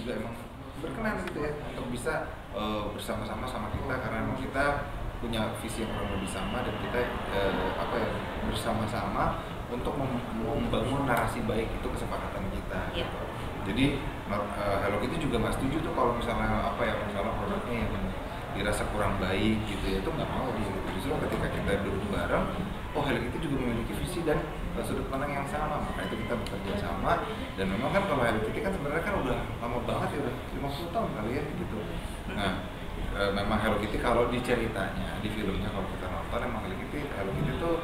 juga emang berkenan gitu ya untuk bisa bersama-sama sama kita, karena emang kita punya visi yang kurang lebih sama, dan kita bersama-sama untuk membangun narasi baik, itu kesepakatan kita. Gitu. Jadi Hello Kitty juga nggak setuju tuh kalau misalnya misalnya produknya yang dirasa kurang baik gitu ya, itu nggak mau gitu. Justru ketika kita duduk bareng, Hello Kitty juga memiliki visi dan sudut pandang yang sama, maka itu kita bekerja sama. Dan memang kan kalau Hello Kitty kan sebenarnya kan udah lama banget ya, udah 50 tahun kali ya gitu. Nah, memang Hello Kitty kalau di ceritanya, di filmnya kalau kita nonton, emang Hello Kitty tuh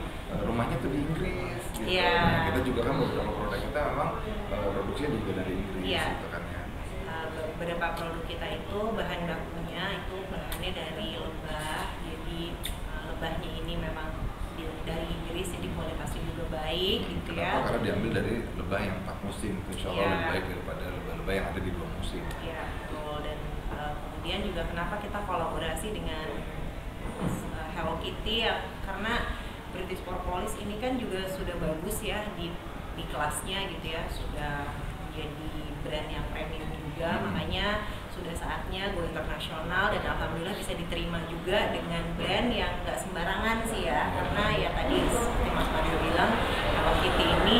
rumahnya tuh di Inggris gitu. Nah, kita juga kan beberapa produk kita memang produksinya juga dari Inggris gitu kan ya. Beberapa produk kita itu bahan bakunya itu bahannya dari lebah, jadi lebahnya ini memang dari Inggris, jadi kualitasnya juga baik gitu. Kenapa? Ya. Karena diambil dari lebah yang 4 musim, insya Allah lebih baik daripada lebah-lebah yang ada di 2 musim. Iya, betul. Dan kemudian juga kenapa kita kolaborasi dengan Hello Kitty ya, karena British Propolis ini kan juga sudah bagus ya di kelasnya gitu ya, sudah jadi brand yang premium juga, makanya sudah saatnya go internasional, dan alhamdulillah bisa diterima juga dengan brand yang nggak sembarangan sih ya, karena ya tadi seperti Mas Mario bilang, Hello Kitty ini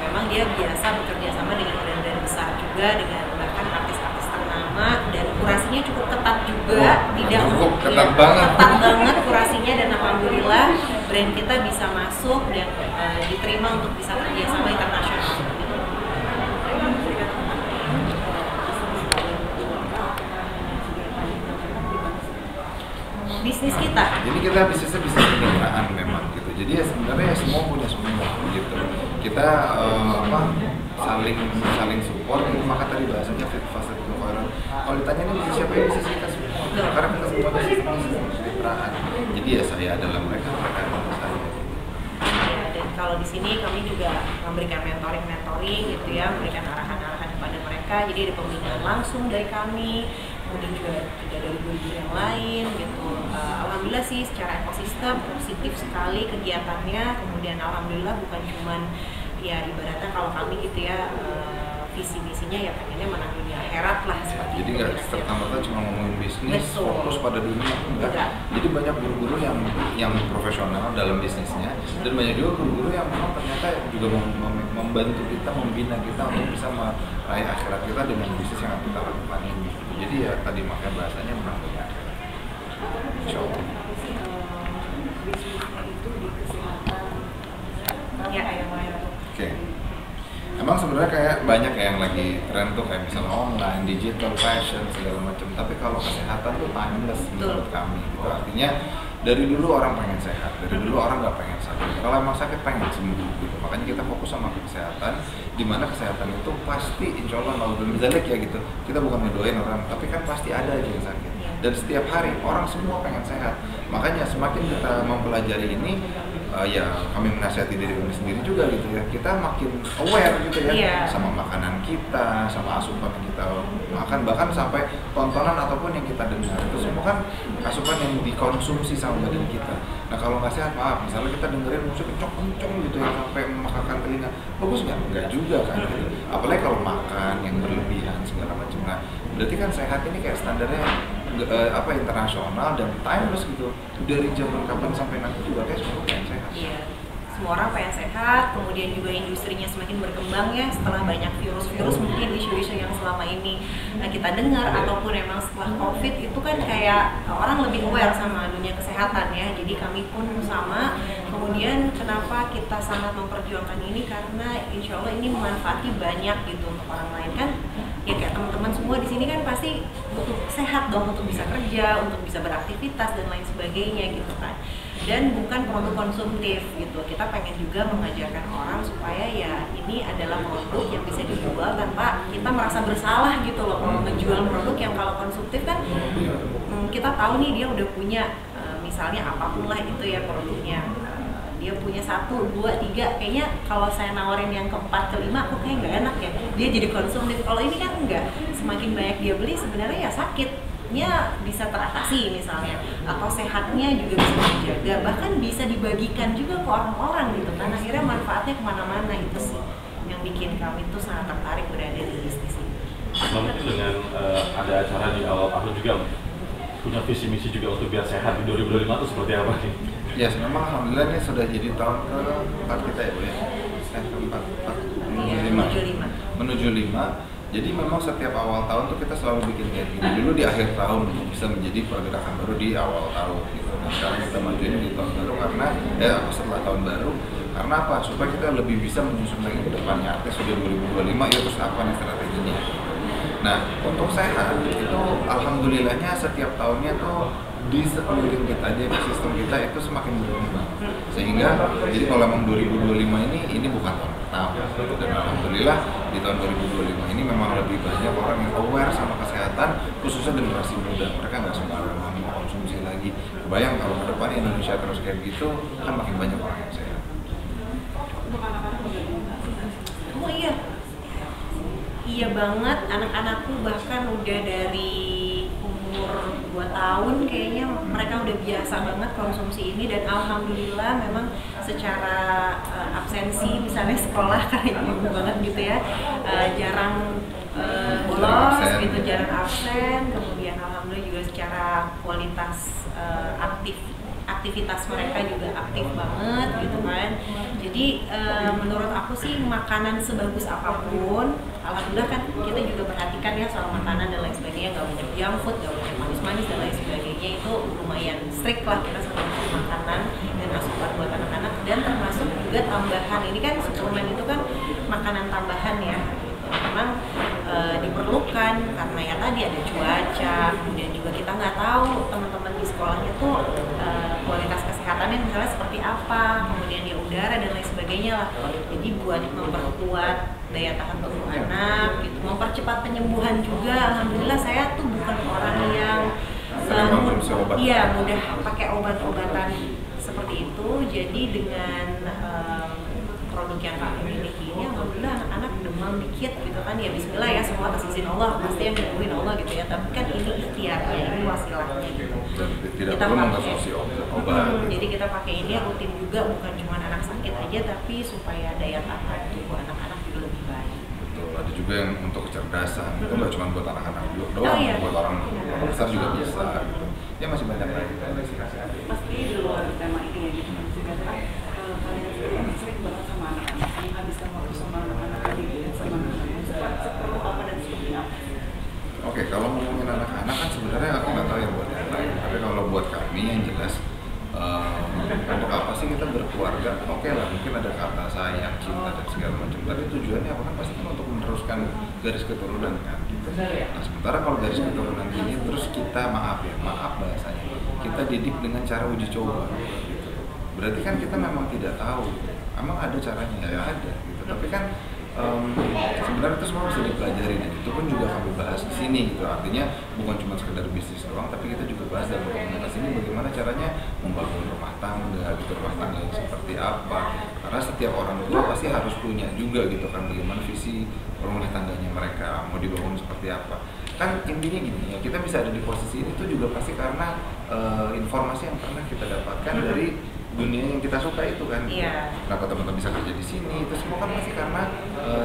memang dia biasa bekerja sama dengan brand-brand besar juga, dengan bahkan artis-artis ternama, dan kurasinya cukup ketat juga, ketat banget kurasinya, dan alhamdulillah brand kita bisa masuk dan diterima untuk bisa kerja sama internasional. Bisnis kita. Jadi kita bisnisnya bisnis kemitraan memang gitu. Jadi ya sebenarnya semua punya semua gitu. Kita saling support gitu. Maka tadi bahasanya fit fast viral. Kalau ditanya ini bisnis siapa, ya bisnis kita semua. Karena kita semua bisnis kemitraan. Jadi ya saya adalah mereka adalah saya. Dan kalau di sini kami juga memberikan mentoring gitu ya, memberikan arahan-arahan kepada mereka. Jadi ada pembinaan langsung dari kami, kemudian juga dari guru yang lain gitu. Alhamdulillah sih secara ekosistem positif sekali kegiatannya. Kemudian alhamdulillah bukan cuman ya ibaratnya kalau kami gitu ya, visi misinya ya pengennya menang dunia akhirat lah seperti jadi itu. Jadi nggak serta-merta cuma ngomongin bisnis, fokus pada dunia, enggak. Jadi banyak guru-guru yang profesional dalam bisnisnya, dan banyak juga guru-guru yang memang ternyata juga membantu kita, membina kita untuk bisa meraih akhirat kita dengan bisnis yang kita lakukan ini. Jadi ya tadi makanya bahasanya menang dunia akhirat. Insya Allah. Oke. Emang sebenarnya kayak banyak yang lagi tren tuh, kayak misalnya online, digital, fashion, segala macam. Tapi kalau kesehatan tuh timeless menurut kami. Gitu. Artinya dari dulu orang pengen sehat, dari dulu orang nggak pengen sakit. Kalau emang sakit pengen sembuh gitu. Makanya kita fokus sama kesehatan, di mana kesehatan itu pasti insya Allah kalau belum zalik ya gitu. Kita bukan ngedoain orang, tapi kan pasti ada aja yang sakit. Dan setiap hari orang semua pengen sehat. Makanya semakin kita mempelajari ini, ya kami menasihati diri kami sendiri juga gitu ya, kita makin aware gitu ya, sama makanan kita, sama asupan yang kita makan, bahkan sampai tontonan ataupun yang kita dengar, itu semua kan asupan yang dikonsumsi sama badan kita. Nah kalau nggak sehat, maaf, misalnya kita dengerin musik kenceng-kenceng gitu ya sampai memakakan telinga, bagus nggak? Nggak juga kan gitu. Apalagi kalau makan yang berlebihan segala macam. Nah berarti kan sehat ini kayak standarnya internasional dan timeless gitu, dari zaman kapan sampai nanti juga kayak semua pengen sehat. Iya, semua orang pengen sehat. Kemudian juga industrinya semakin berkembang ya, setelah banyak virus-virus mungkin isu-isu yang selama ini kita dengar, ataupun emang setelah COVID itu kan kayak orang lebih aware sama dunia kesehatan ya. Jadi kami pun sama. Kemudian kenapa kita sangat memperjuangkan ini, karena insya Allah ini memanfaati banyak gitu untuk orang lain kan. Ya kayak teman-teman semua di sini kan pasti butuh sehat dong, untuk bisa kerja, untuk bisa beraktivitas dan lain sebagainya gitu kan. Dan bukan produk konsumtif gitu. Kita pengen juga mengajarkan orang supaya ya ini adalah produk yang bisa dijual tanpa kita merasa bersalah gitu loh. Kalau menjual produk yang kalau konsumtif kan kita tahu nih dia udah punya misalnya apapun lah itu ya produknya. Dia punya 1, 2, 3, kayaknya kalau saya nawarin yang ke-4, ke-5 kok kayak nggak enak ya, dia jadi konsumtif. Kalau ini kan enggak, semakin banyak dia beli sebenarnya ya sakitnya bisa teratasi misalnya, atau sehatnya juga bisa dijaga, bahkan bisa dibagikan juga ke orang-orang gitu kan. Akhirnya manfaatnya kemana-mana. Itu sih yang bikin kami tuh sangat tertarik berada di bisnis ini. Nah, mungkin dengan ada acara di awal tahun juga punya visi misi juga untuk biar sehat di 2025 itu seperti apa nih? Yes, memang alhamdulillah ini sudah jadi tahun ke-4 kita ya Bu ya. Ke-4 menuju 5. Jadi memang setiap awal tahun tuh kita selalu bikin kayak gini. Dulu di akhir tahun bisa menjadi pergerakan baru di awal tahun gitu. Nah, sekarang kita majuin di tahun baru karena setelah tahun baru. Karena apa? Supaya kita lebih bisa menyusun lagi ke depannya. Artinya sudah 2025 ya terus apa nih strateginya. Nah, untuk sehat itu alhamdulillahnya setiap tahunnya tuh di sekeliling kita, di ekosistem kita itu semakin berkembang. Sehingga jadi kalau memang 2025 ini bukan tahun pertama gitu. Dan alhamdulillah di tahun 2025 ini memang lebih banyak orang yang aware sama kesehatan, khususnya generasi muda. Mereka nggak sembarangan mau konsumsi lagi. Bayang kalau ke depan Indonesia terus kayak gitu, kan makin banyak orang yang sehat. Oh iya. Iya banget, anak-anakku bahkan udah dari umur 2 tahun kayaknya mereka udah biasa banget konsumsi ini, dan alhamdulillah memang secara absensi misalnya sekolah kayak ibu banget gitu ya, jarang bolos gitu, jarang absen, kemudian alhamdulillah juga secara kualitas aktivitas mereka juga aktif banget gitu kan. Jadi menurut aku sih makanan sebagus apapun, alhamdulillah kan kita juga perhatikan ya soal makanan dan lain sebagainya, nggak banyak junk food, nggak banyak manis-manis dan lain sebagainya, itu lumayan strict lah kita sama makanan dan asupan buat anak-anak, dan termasuk juga tambahan. Ini kan suplemen itu kan makanan tambahan ya, memang diperlukan karena ya tadi ada cuaca, kemudian juga kita nggak tahu teman-teman di sekolahnya tuh kualitas kesehatannya misalnya seperti apa, kemudian ya udara dan lain sebagainya lah. Jadi buat memperkuat daya tahan tubuh anak, gitu, mempercepat penyembuhan juga. Alhamdulillah saya tuh bukan orang yang mudah pakai obat-obatan seperti itu. Jadi dengan produk yang kami miliki ini, alhamdulillah anak-anak demam dikit gitu kan, ya bismillah ya, semua atas izin Allah, pasti yang dilakuin Allah gitu ya, tapi kan ini ikhtiarnya, ini wasilahnya gitu. Tidak perlu mengkonsumsi obat. Jadi kita pakai ini rutin juga, bukan cuma anak sakit aja, tapi supaya daya tahan tubuh anak-anak juga lebih baik. Betul, ada juga yang untuk kecerdasan, itu nggak cuma buat anak-anak doang, iya. Buat orang besar juga bisa gitu. Ya masih banyak lagi. Pasti di luar tema ini ya gitu, juga kalian sering banget sama anak-anak, menghabiskan waktu sama anak-anak tadi sama anak-anak, perlu apa dan seperti apa? Oke, kalau ngomongin anak-anak kan sebenarnya aku nggak tahu ya buat yang lain, tapi kalau buat kami yang jelas untuk apa sih kita berkeluarga? Oke lah, mungkin ada kata sayang, cinta dan segala macam, tapi tujuannya apa kan pasti kan untuk meneruskan garis keturunan kan gitu. Nah sementara kalau garis keturunan ini terus kita maaf bahasanya, kita didik dengan cara uji coba gitu. Berarti kan kita memang tidak tahu, emang ada caranya ya ada gitu, tapi kan sebenarnya itu semua bisa dipelajari, dan itu pun juga kami bahas di sini gitu. Artinya bukan cuma sekedar bisnis doang, tapi kita juga bahas dalam komunitas ini bagaimana caranya membangun rumah tangga gitu, rumah tangga yang seperti apa, karena setiap orang tua pasti harus punya juga gitu kan, bagaimana visi rumah tangganya mereka mau dibangun seperti apa. Kan intinya gini ya, kita bisa ada di posisi ini tuh juga pasti karena informasi yang pernah kita dapatkan dari dunia yang kita suka itu kan. Iya. Kenapa teman-teman bisa kerja di sini, itu semua kan pasti karena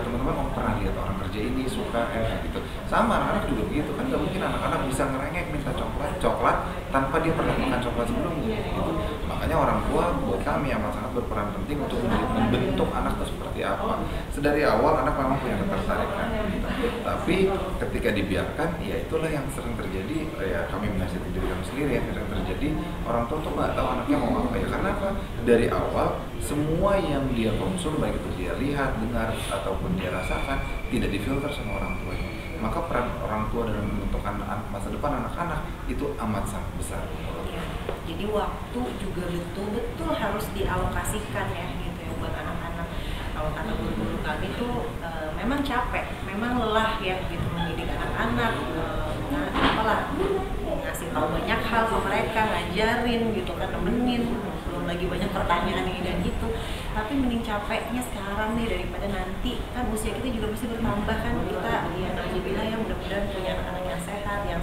teman-teman pernah lihat orang kerja ini suka gitu. Sama anak-anak juga begitu kan, nggak mungkin anak-anak bisa ngerengek minta coklat tanpa dia pernah makan coklat sebelumnya gitu. Makanya orang tua buat kami amat sangat berperan penting untuk membentuk anak itu seperti apa. Sedari awal anak memang punya ketertarikan gitu. Tapi ketika dibiarkan, ya itulah yang sering terjadi, ya kami menasihati diri kami sendiri, yang sering terjadi orang tua tuh nggak tahu anaknya mau apa ya, karena apa? Dari awal semua yang dia konsum, baik itu dia lihat, dengar ataupun dia rasakan, tidak difilter sama orang tuanya. Maka peran orang tua dalam menentukan masa depan anak-anak itu amat sangat besar. Ya, jadi waktu juga betul-betul harus dialokasikan ya gitu ya buat anak-anak. Kalau kata guru-guru kami tuh memang capek, memang lelah ya gitu mendidik anak-anak, apalah ngasih tahu banyak hal ke mereka, ngajarin gitu kan, nemenin, belum lagi banyak pertanyaan ini dan itu. Tapi mending capeknya sekarang nih daripada nanti, kan usia kita juga mesti bertambah kan, kita ya alhamdulillah ya mudah-mudahan punya anak-anak yang sehat, yang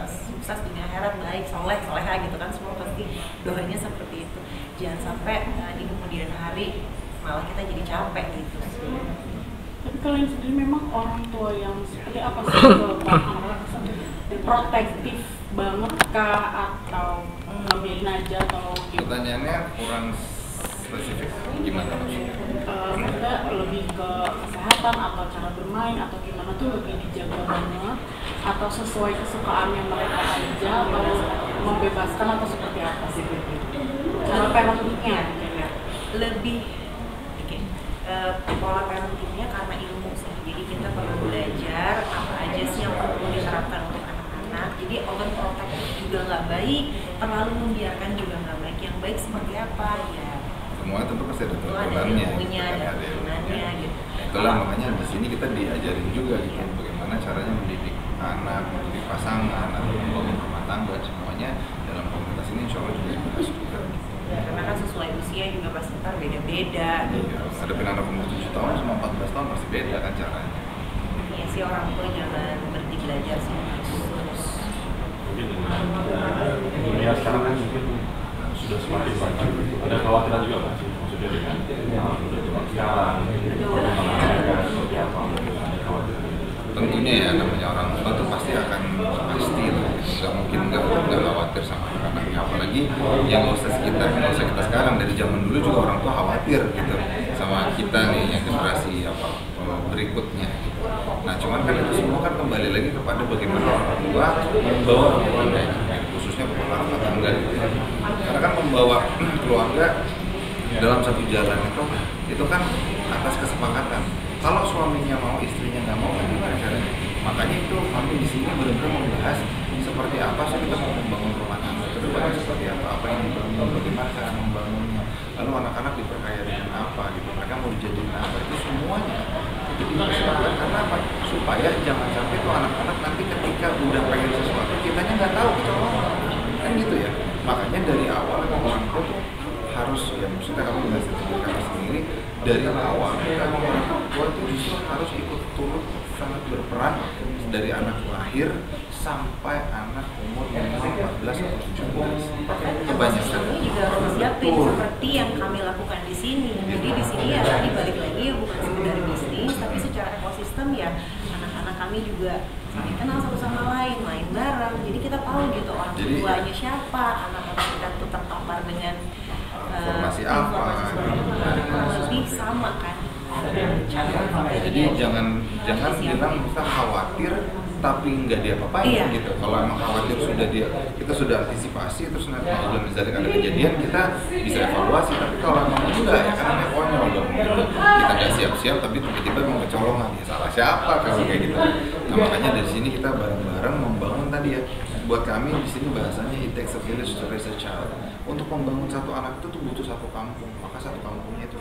sukses dunia akhirat, baik, soleha gitu kan, semua pasti doanya seperti itu. Jangan sampai di kemudian hari malah kita jadi capek gitu. Tapi kalian sendiri memang orang tua yang seperti apa sih ke anak-anak? Protektif banget kah atau ngebiarin aja atau gitu? Pertanyaannya kurang spesifik, gimana maksudnya? Maksudnya lebih ke kesehatan atau cara bermain atau gimana tuh lebih dijaga banget atau sesuai kesukaannya mereka aja atau membebaskan atau seperti apa sih? Cara parentingnya kayaknya. Lebih pola parentingnya karena ilmu sih, jadi kita perlu belajar apa aja sih yang perlu diterapkan untuk anak-anak. Jadi overprotective juga nggak baik, terlalu membiarkan juga nggak baik. Yang baik seperti apa ya? Semua tentu pasti ada Itu ada turunannya, ilmunya, gitu kan, ada ada ilmunya. turunannya gitu. Itulah makanya di sini kita diajarin juga gitu, bagaimana caranya mendidik anak, mendidik pasangan, atau membangun rumah tangga, semuanya dalam komunitas ini insya Allah juga dibahas juga. Karena kan sesuai usia juga pasti ntar beda-beda gitu. Iya, ada anak umur 7 tahun sama 14 tahun pasti beda kan caranya. Ya sih, orang tua jangan berhenti belajar sih, terus. Mungkin dengan dunia sekarang kan mungkin sudah semakin maju. Ada kekhawatiran juga Pak sih, maksudnya dengan udah zaman sekarang, ada kekhawatiran. Tentunya ya, namanya orang tua tuh pasti akan pasti lah, nggak mungkin nggak khawatir sama anak-anaknya, apalagi yang nggak usah kita sekarang, dari zaman dulu juga orang tua khawatir gitu sama kita nih yang generasi berikutnya gitu. Nah cuman kan itu semua kan kembali lagi kepada bagaimana orang tua membawa keluarga, khususnya kepala rumah tangga gitu. Karena kan membawa keluarga dalam satu jalan itu kan atas kesepakatan. Kalau suaminya mau, istrinya nggak mau, kan gimana caranya? Makanya itu kami di sini benar-benar membahas seperti apa sih kita mau membangun rumah tangga ke depannya, seperti apa yang dibangun, bagaimana cara membangunnya, lalu anak-anak diperkaya dengan apa gitu, mereka mau dijadiin apa, itu semuanya itu dipersiapkan. Karena apa? Supaya jangan sampai tuh anak-anak nanti ketika udah pengen sesuatu kitanya nggak tahu kecolongan, kan gitu ya. Makanya dari awal orang tua tuh harus, ya maksudnya kamu nggak sendiri dari awal kan orang tua itu justru harus ikut turut sangat berperan dari anak lahir sampai anak umur minimal 14 atau 17. Kebanyakan Kami juga harus siapin seperti yang kami lakukan di sini. Jadi di sini ya tadi balik lagi ya, bukan sekedar bisnis, tapi secara ekosistem ya anak-anak kami juga saling kenal satu sama lain, main bareng. Jadi kita tahu gitu orang tuanya siapa, anak-anak kita tuh terpapar dengan informasi apa, lebih sama kan. Jadi jangan bilang kita khawatir tapi nggak diapa-apain gitu. Kalau emang khawatir kita sudah antisipasi, terus nanti kalau misalnya ada kejadian kita bisa evaluasi. Tapi kalau emang enggak ya karena konyol dong gitu. Kita nggak siap-siap tapi tiba-tiba mau kecolongan, ya salah siapa kalau kayak gitu. Nah makanya dari sini kita bareng-bareng membangun tadi ya. Buat kami di sini bahasanya it takes a village to raise a child. Untuk membangun satu anak itu tuh butuh satu kampung, maka satu kampungnya itu